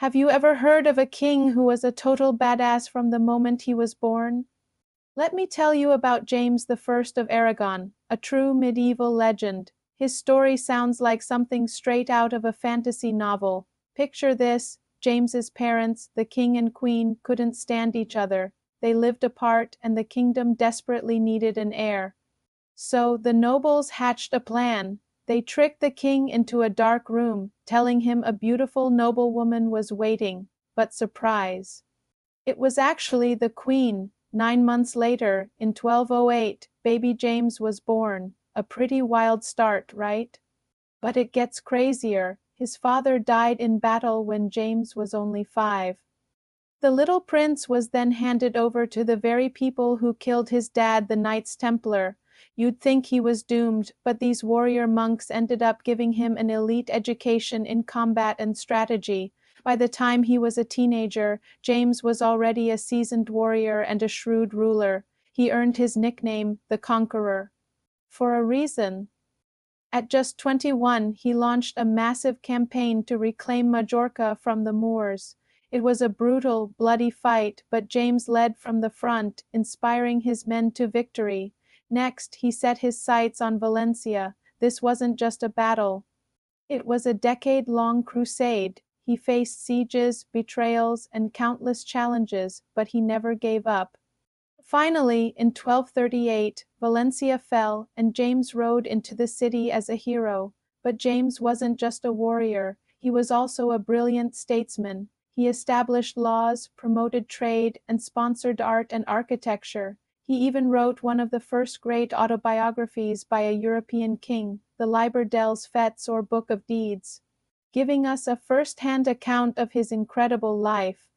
Have you ever heard of a king who was a total badass from the moment he was born? Let me tell you about James I of Aragon, a true medieval legend. His story sounds like something straight out of a fantasy novel. Picture this: James's parents, the king and queen, couldn't stand each other. They lived apart, and the kingdom desperately needed an heir. So the nobles hatched a plan. They tricked the king into a dark room, telling him a beautiful noblewoman was waiting. But surprise! It was actually the queen. 9 months later, in 1208, baby James was born. A pretty wild start, right? But it gets crazier. His father died in battle when James was only 5. The little prince was then handed over to the very people who killed his dad, the Knights Templar. You'd think he was doomed, but these warrior monks ended up giving him an elite education in combat and strategy. By the time he was a teenager, James was already a seasoned warrior and a shrewd ruler. He earned his nickname, the Conqueror, for a reason. At just 21, he launched a massive campaign to reclaim Majorca from the Moors. It was a brutal, bloody fight, but James led from the front, inspiring his men to victory. Next, he set his sights on Valencia. This wasn't just a battle. It was a decade-long crusade. He faced sieges, betrayals, and countless challenges, but he never gave up. Finally, in 1238, Valencia fell, and James rode into the city as a hero. But James wasn't just a warrior. He was also a brilliant statesman. He established laws, promoted trade, and sponsored art and architecture. He even wrote one of the first great autobiographies by a European king, the Liber dels Fets or Book of Deeds, giving us a first-hand account of his incredible life.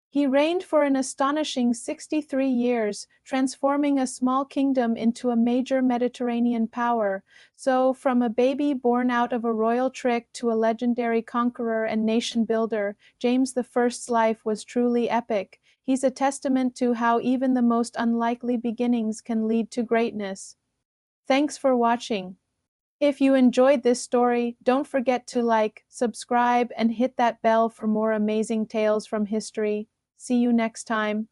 He reigned for an astonishing 63 years, transforming a small kingdom into a major Mediterranean power. So, from a baby born out of a royal trick to a legendary conqueror and nation builder, James I's life was truly epic. He's a testament to how even the most unlikely beginnings can lead to greatness. Thanks for watching. If you enjoyed this story, don't forget to like, subscribe, and hit that bell for more amazing tales from history. See you next time.